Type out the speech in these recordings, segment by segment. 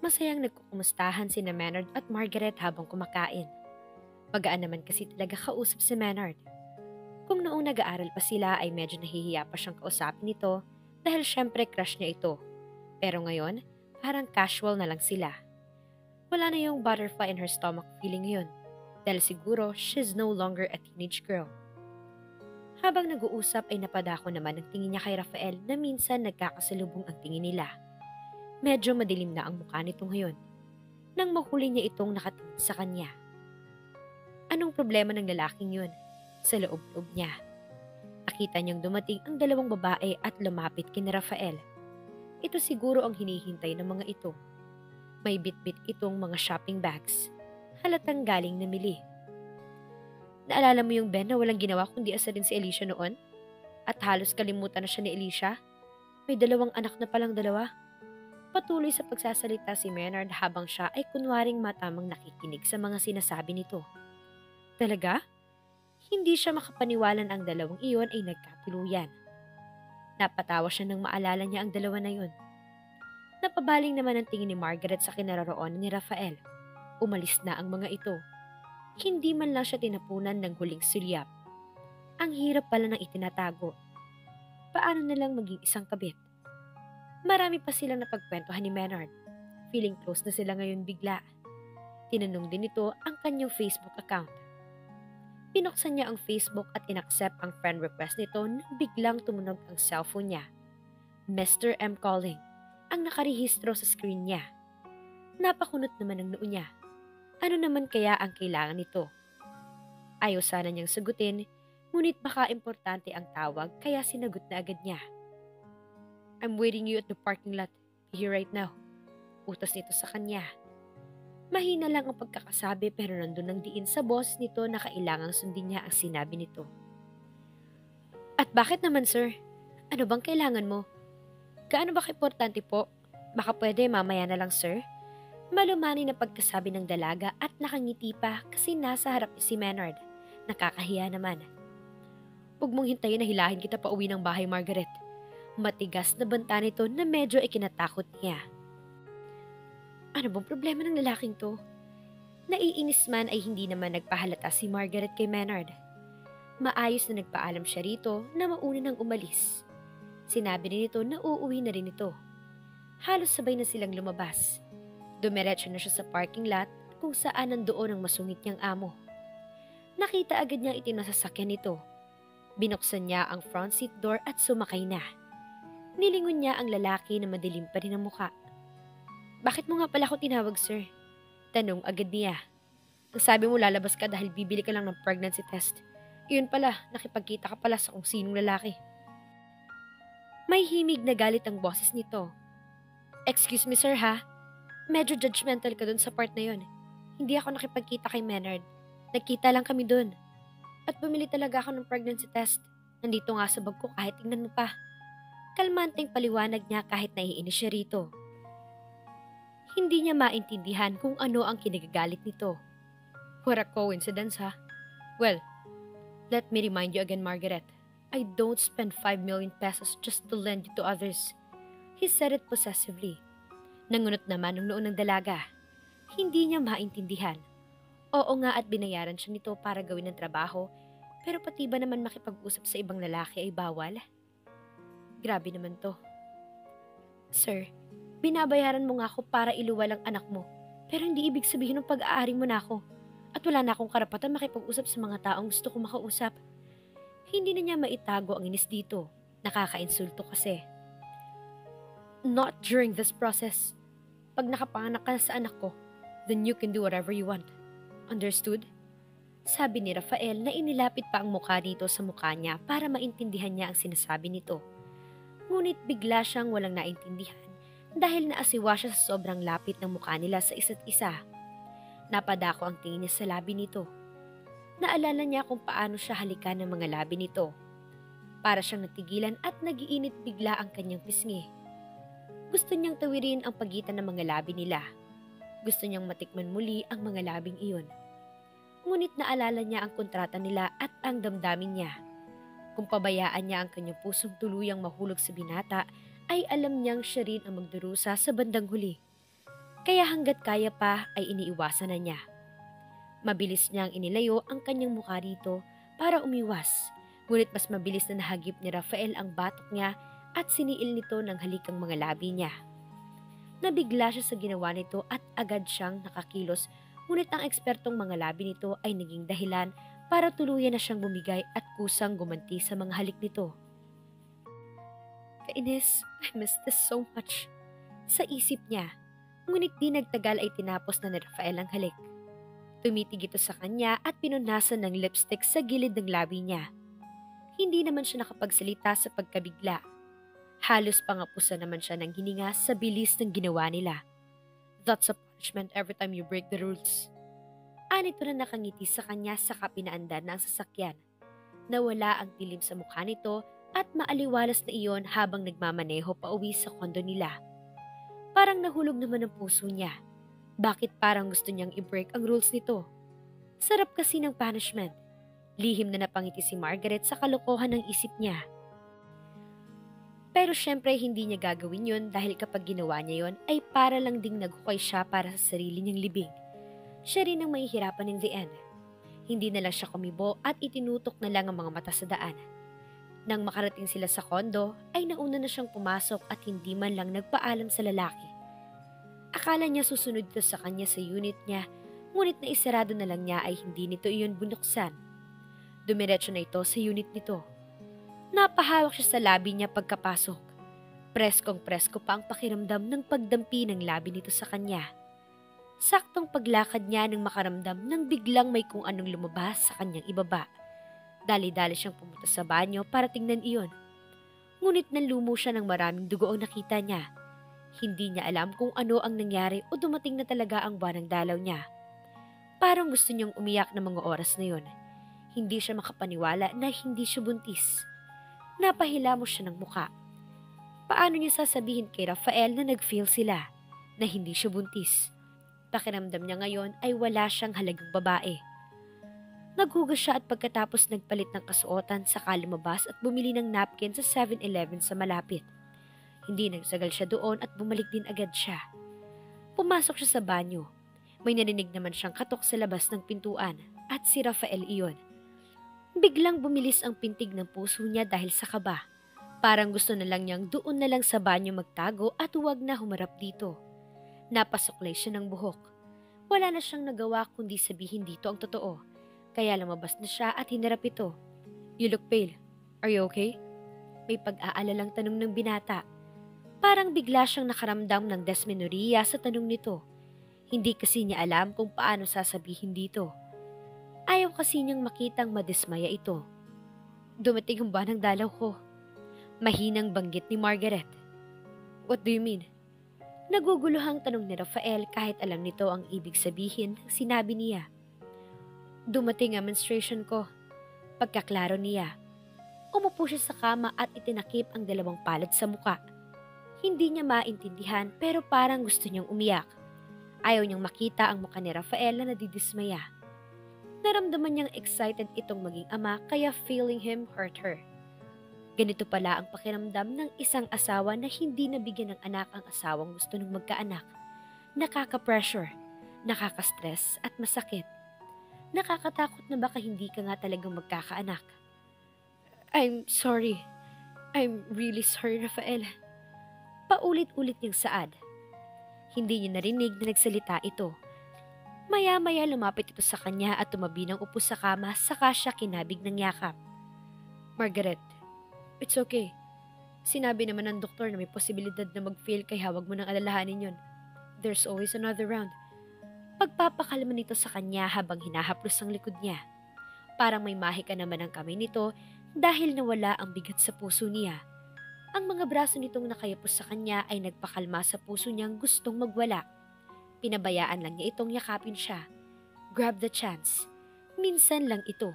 Masayang nagkukumustahan sina Maynard at Margaret habang kumakain. Magaan naman kasi talaga kausap si Maynard. Kung noong nag-aaral pa sila ay medyo nahihiya pa siyang kausapin nito dahil syempre crush niya ito. Pero ngayon, parang casual na lang sila. Wala na yung butterfly in her stomach feeling yun dahil siguro she's no longer a teenage girl. Habang nag-uusap ay napadako naman ang tingin niya kay Rafael na minsan nagkakasalubong ang tingin nila. Medyo madilim na ang mukha nito ngayon nang mahuli niya itong nakatingin sa kanya. Anong problema ng lalaking yun? Sa loob-loob niya. Nakita niyang dumating ang dalawang babae at lumapit kina Rafael. Ito siguro ang hinihintay ng mga ito. May bit-bit itong mga shopping bags. Halatang galing namili. Naalala mo yung Ben na walang ginawa kundi asarin si Alicia noon? At halos kalimutan na siya ni Alicia? May dalawang anak na palang dalawa. Patuloy sa pagsasalita si Maynard habang siya ay kunwaring matamang nakikinig sa mga sinasabi nito. Talaga? Hindi siya makapaniwalan ang dalawang iyon ay nagkatuluyan. Napatawa siya nang maalala niya ang dalawa na yun. Napabaling naman ang tingin ni Margaret sa kinaroroonan ni Rafael. Umalis na ang mga ito. Hindi man lang siya tinapunan ng huling sulyap. Ang hirap pala ng itinatago. Paano nilang maging isang kabit? Marami pa silang napagkwentuhan ni Maynard. Feeling close na sila ngayon bigla. Tinanong din ito ang kanyang Facebook account. Pinuksan niya ang Facebook at inaccept ang friend request nito nang biglang tumunog ang cellphone niya. Mr. M calling, ang nakarehistro sa screen niya. Napakunot naman ang noo niya. Ano naman kaya ang kailangan nito? Ayaw sana niyang sagutin, ngunit baka importante ang tawag kaya sinagot na agad niya. I'm waiting you at the parking lot. Be here right now. Utos nito sa kanya. Mahina lang ang pagkakasabi pero nandun ang diin sa boss nito na kailangang sundin niya ang sinabi nito. At bakit naman sir? Ano bang kailangan mo? Gaano ba kaimportante po? Baka pwede mamaya na lang sir? Malumani na pagkasabi ng dalaga at nakangiti pa kasi nasa harap si Maynard. Nakakahiya naman. Huwag mong hintayin na hilahin kita pa uwi ng bahay, Margaret. Matigas na banta nito na medyo ikinatakot niya. Ano bang problema ng lalaking to? Naiinis man ay hindi naman nagpahalata si Margaret kay Maynard. Maayos na nagpaalam siya rito na mauna nang umalis. Sinabi rin nito na uuwi na rin ito. Halos sabay na silang lumabas. Dumiretso na siya sa parking lot kung saan nandoon ang masungit niyang amo. Nakita agad niyang itinasasakyan nito. Binuksan niya ang front seat door at sumakay na. Nilingon niya ang lalaki na madilim pa rin ang muka. Bakit mo nga pala ako tinawag, sir? Tanong agad niya. Ang sabi mo lalabas ka dahil bibili ka lang ng pregnancy test. Iyon pala, nakipagkita ka pala sa kung sinong lalaki. May himig na galit ang boses nito. Excuse me, sir ha? Medyo judgmental ka dun sa part na yon. Hindi ako nakipagkita kay Maynard. Nagkita lang kami dun. At bumili talaga ako ng pregnancy test. Nandito nga sa bag ko kahit tingnan mo pa. Kalmanteng paliwanag niya kahit naiinis siya rito. Hindi niya maintindihan kung ano ang kinagagalit nito. What a coincidence ha? Well, let me remind you again, Margaret. I don't spend 5 million pesos just to lend you to others. He said it possessively. Nangunot naman ang noo ng dalaga. Hindi niya maintindihan. Oo nga at binayaran siya nito para gawin ng trabaho, pero pati ba naman makipag-usap sa ibang lalaki ay bawal? Grabe naman to. Sir, binabayaran mo nga ako para iluwal ang anak mo, pero hindi ibig sabihin ng pag-aari mo na ako. At wala na akong karapatan makipag-usap sa mga taong gusto kong makausap. Hindi na niya maitago ang inis dito. Nakakainsulto kasi. Not during this process. Pag nakapanganak ka sa anak ko, then you can do whatever you want. Understood? Sabi ni Rafael na inilapit pa ang mukha dito sa mukha niya para maintindihan niya ang sinasabi nito. Ngunit bigla siyang walang naintindihan dahil naasiwa siya sa sobrang lapit ng mukha nila sa isa't isa. Napadako ang tingin niya sa labi nito. Naalala niya kung paano siya halikan ng mga labi nito. Para siyang natigilan at nagiinit bigla ang kanyang pisngi. Gusto niyang tawirin ang pagitan ng mga labi nila. Gusto niyang matikman muli ang mga labing iyon. Ngunit naalala niya ang kontrata nila at ang damdamin niya. Kung pabayaan niya ang kanyang pusong tuluyang mahulog sa binata, ay alam niyang siya rin ang magdurusa sa bandang huli. kaya hanggat kaya pa ay iniiwasan na niya. Mabilis niyang inilayo ang kanyang mukha rito para umiwas, ngunit mas mabilis na nahagip ni Rafael ang batok niya at siniil nito ng halikang mga labi niya. Nabigla siya sa ginawa nito at agad siyang nakakilos, ngunit ang ekspertong mga labi nito ay naging dahilan para tuluyan na siyang bumigay at kusang gumanti sa mga halik nito. Kainis, I miss this so much. Sa isip niya, ngunit di nagtagal ay tinapos na ni Rafael ang halik. Tumitig ito sa kanya at pinunasan ng lipstick sa gilid ng labi niya. Hindi naman siya nakapagsalita sa pagkabigla. Halos pangapusan naman siya ng hininga sa bilis ng ginawa nila. That's a punishment every time you break the rules. Anito na nakangiti sa kanya sa kapinaandar na ang sasakyan. Nawala ang dilim sa mukha nito at maaliwalas na iyon habang nagmamaneho pa uwi sa kondo nila. Parang nahulog naman ang puso niya. Bakit parang gusto niyang i-break ang rules nito? Sarap kasi ng punishment. Lihim na napangiti si Margaret sa kalokohan ng isip niya. Pero syempre hindi niya gagawin yun dahil kapag ginawa niya yun ay para lang ding naghukay siya para sa sarili niyang libing. Siya rin ang mahihirapan in the end. Hindi na lang siya kumibo at itinutok na lang ang mga mata sa daan. Nang makarating sila sa kondo ay nauna na siyang pumasok at hindi man lang nagpaalam sa lalaki. Akala niya susunod ito sa kanya sa unit niya, ngunit naisarado na lang niya ay hindi nito iyon binuksan. Dumiretso na ito sa unit nito. Napahawak siya sa labi niya pagkapasok. Preskong-presko pa ang pakiramdam ng pagdampi ng labi nito sa kanya. Saktong paglakad niya nang makaramdam nang biglang may kung anong lumabas sa kanyang ibaba. Dali-dali siyang pumunta sa banyo para tingnan iyon. Ngunit nanlumo siya ng maraming dugo ang nakita niya. Hindi niya alam kung ano ang nangyari o dumating na talaga ang buwan ng dalaw niya. Parang gusto niyang umiyak ng mga oras na yon. Hindi siya makapaniwala na hindi siya buntis. Napahilamos siya ng muka. Paano niya sasabihin kay Rafael na nag-feel sila, na hindi siya buntis? Pakiramdam niya ngayon ay wala siyang halagang babae. Naghugas siya at pagkatapos nagpalit ng kasuotan saka lumabas at bumili ng napkin sa 7-Eleven sa malapit. Hindi nagsagal siya doon at bumalik din agad siya. Pumasok siya sa banyo. May narinig naman siyang katok sa labas ng pintuan at si Rafael iyon. Biglang bumilis ang pintig ng puso niya dahil sa kaba. Parang gusto na lang niyang doon na lang sa banyo magtago at huwag na humarap dito. Napasuklay siya ng buhok. Wala na siyang nagawa kundi sabihin dito ang totoo. Kaya lumabas na siya at hinarap ito. You look pale. Are you okay? May pag-aalalang tanong ng binata. Parang bigla siyang nakaramdam ng dysmenorrhea sa tanong nito. Hindi kasi niya alam kung paano sasabihin dito. Ayaw kasi niyang makitang madismaya ito. Dumating ang buwan ng dalaw ko. Mahinang banggit ni Margaret. What do you mean? Naguguluhang tanong ni Rafael kahit alam nito ang ibig sabihin ng sinabi niya. Dumating ang menstruation ko. Pagkaklaro niya. Umupo siya sa kama at itinakip ang dalawang palad sa muka. Hindi niya maintindihan pero parang gusto niyang umiyak. Ayaw niyang makita ang mukha ni Rafael na nadidismaya. Naramdaman niyang excited itong maging ama kaya feeling him hurt her. Ganito pala ang pakiramdam ng isang asawa na hindi nabigyan ng anak ang asawang gusto ng magkaanak. Nakaka-pressure, nakaka-stress at masakit. Nakakatakot na baka hindi ka nga talagang magkakaanak. I'm sorry. I'm really sorry, Rafael. Paulit-ulit niyang saad. Hindi niya narinig na nagsalita ito. Maya-maya lumapit ito sa kanya at tumabi ng upo sa kama saka siya kinabig ng yakap. Margaret, it's okay. Sinabi naman ng doktor na may posibilidad na mag-fail kaya huwag mo nang alalahanin yun. There's always another round. Pagpapakalma nito sa kanya habang hinahaplos ang likod niya. Parang may mahika naman ang kamay nito dahil nawala ang bigat sa puso niya. Ang mga braso nitong nakayapos sa kanya ay nagpakalma sa puso niyang gustong magwala. Pinabayaan lang niya itong yakapin siya. Grab the chance. Minsan lang ito.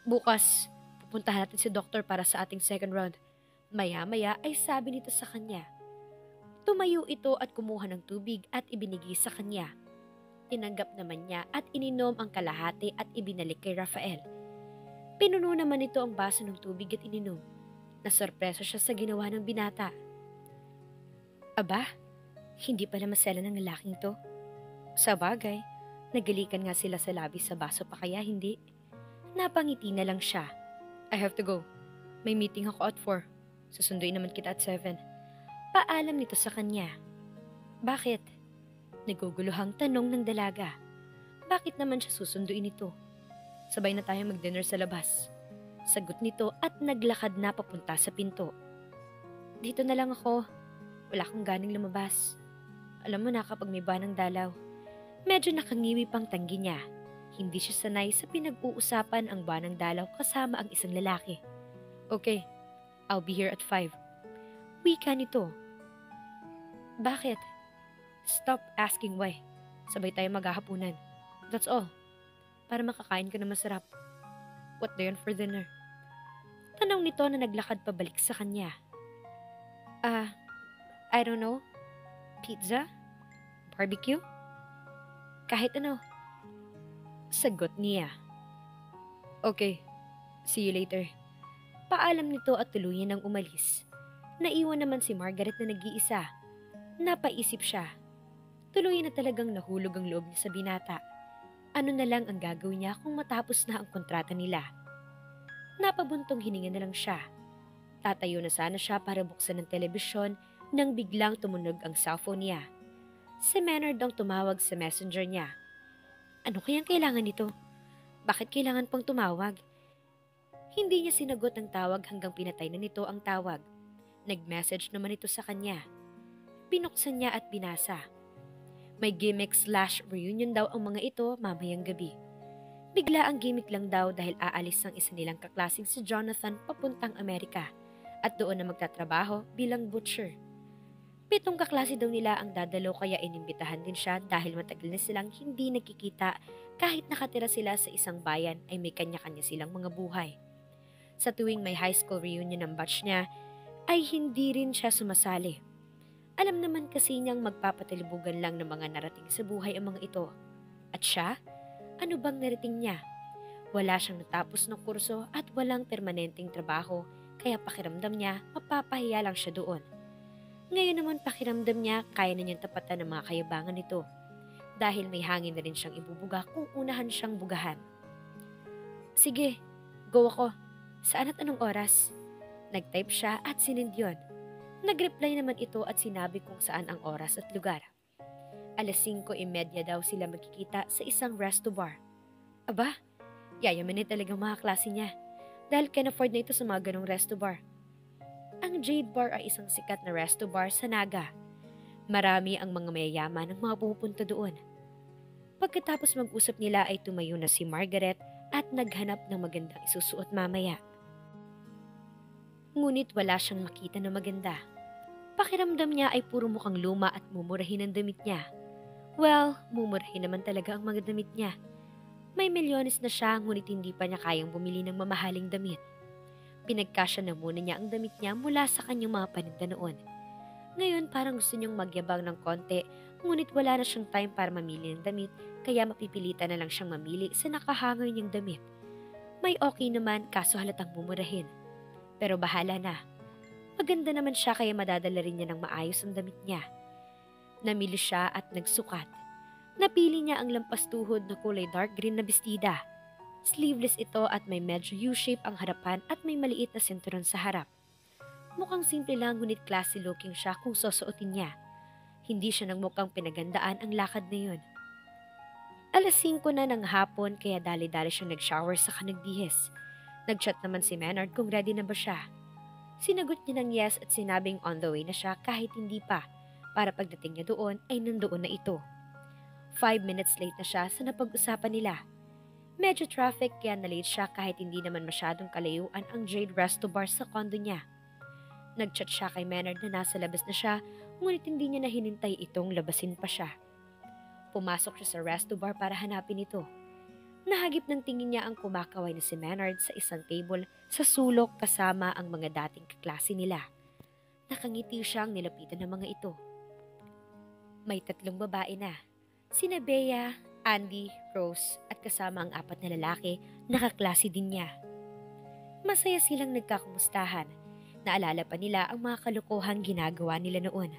Bukas, pupuntahan natin si doktor para sa ating second round. Maya-maya ay sabi nito sa kanya. Tumayo ito at kumuha ng tubig at ibinigay sa kanya. Tinanggap naman niya at ininom ang kalahati at ibinalik kay Rafael. Pinuno naman ito ang baso ng tubig at ininom. Nasorpreso siya sa ginawa ng binata. Aba, Hindi pala masela ng lalaking to. Sa bagay, nagalikan nga sila sa labi sa baso pa kaya hindi. Napangiti na lang siya. I have to go. May meeting ako at 4. Susunduin naman kita at 7. Paalam nito sa kanya. Bakit? Naguguluhang tanong ng dalaga. Bakit naman siya susunduin ito? Sabay na tayo mag-dinner sa labas. Sagot nito at naglakad na papunta sa pinto. Dito na lang ako. Wala akong ganing lumabas. Alam mo na kapag may banang dalaw. Medyo nakangiwi pang tanggi niya. Hindi siya sanay sa pinag-uusapan ang banang dalaw kasama ang isang lalaki. Okay, I'll be here at 5. Wika nito. Bakit? Stop asking why. Sabay tayo maghahapunan. That's all. Para makakain ka na masarap. What do you want for dinner? Tanong nito na naglakad pabalik sa kanya. I don't know. Pizza? Barbecue? Kahit ano. Sagot niya. Okay, see you later. Paalam nito at tuluyan ng umalis. Naiwan naman si Margaret na nag-iisa. Napaisip siya. Tuluyan na talagang nahulog ang loob niya sa binata. Ano na lang ang gagawin niya kung matapos na ang kontrata nila? Napabuntong hininga na lang siya. Tatayo na sana siya para buksan ng telebisyon nang biglang tumunog ang cellphone niya. Si Maynard ang tumawag sa messenger niya. Ano kayang kailangan nito? Bakit kailangan pang tumawag? Hindi niya sinagot ang tawag hanggang pinatay na nito ang tawag. Nag-message naman ito sa kanya. Pinuksan niya at binasa. May gimmick/reunion daw ang mga ito mamayang gabi. Bigla ang gimmick lang daw dahil aalis ang isa nilang kaklaseng si Jonathan papuntang Amerika at doon na magtatrabaho bilang butcher. 7 kaklase daw nila ang dadalo kaya inimbitahan din siya dahil matagal na silang hindi nagkikita kahit nakatira sila sa isang bayan ay may kanya-kanya silang mga buhay. Sa tuwing may high school reunion ng batch niya ay hindi rin siya sumasali. Alam naman kasi niyang magpapatalibugan lang ng mga narating sa buhay ang mga ito. At siya? Ano bang narating niya? Wala siyang natapos ng kurso at walang permanenteng trabaho kaya pakiramdam niya mapapahiya lang siya doon. Ngayon naman pakiramdam niya kaya na niyang tapatan ng mga kayabangan nito dahil may hangin na rin siyang ibubuga kung unahan siyang bugahan. Sige, go ako. Saan at anong oras? Nag-type siya at sinend yun. Nag-reply naman ito at sinabi kung saan ang oras at lugar. 5:30 daw sila magkikita sa isang resto bar. Aba, yayaman talagang mga klase niya dahil can afford na ito sa mga ganong resto bar. Ang Jade Bar ay isang sikat na resto bar sa Naga. Marami ang mga mayayaman ang mga pumupunta doon. Pagkatapos mag-usap nila ay tumayo na si Margaret at naghanap ng magandang isusuot mamaya. Ngunit wala siyang makita na maganda. Pakiramdam niya ay puro mukhang luma at mumurahin ang damit niya. Well, mumurahin naman talaga ang mga damit niya. May milyones na siya ngunit hindi pa niya kayang bumili ng mamahaling damit. Pinagkasya na muna niya ang damit niya mula sa kanyang mga paninda noon. Ngayon parang gusto niyang magyabang ng konti ngunit wala na siyang time para mamili ng damit kaya mapipilitan na lang siyang mamili sa nakahanger niyang damit. May okay naman kaso halatang mumurahin. Pero bahala na. Maganda naman siya kaya madadala rin niya ng maayos ang damit niya. Namili siya at nagsukat. Napili niya ang lampas tuhod na kulay dark green na bestida. Sleeveless ito at may medyo U-shape ang harapan at may maliit na sinturon sa harap. Mukhang simple lang ngunit classy looking siya kung susuotin niya. Hindi siya nagmukhang pinagandaan ang lakad na yun. 5:00 na ng hapon kaya dali-dali siyang nag-shower sa nagdihis. Nag-chat naman si Maynard kung ready na ba siya. Sinagot niya ng yes at sinabing on the way na siya kahit hindi pa para pagdating niya doon ay nandoon na ito. 5 minutes late na siya sa napag-usapan nila. Medyo traffic kaya na-late siya kahit hindi naman masyadong kalayuan ang Jade Resto Bar sa condo niya. Nag-chat siya kay Maynard na nasa labas na siya ngunit hindi niya na hinintay itong labasin pa siya. Pumasok siya sa resto bar para hanapin ito. Nahagip ng tingin niya ang kumakaway na si Maynard sa isang table sa sulok kasama ang mga dating kaklase nila. Nakangiti siyang nilapitan ng mga ito. May 3 babae na. Sina Bea, Andy, Rose at kasama ang 4 na lalaki na kaklase din niya. Masaya silang nagkakumustahan. Naalala pa nila ang mga kalokohang ginagawa nila noon.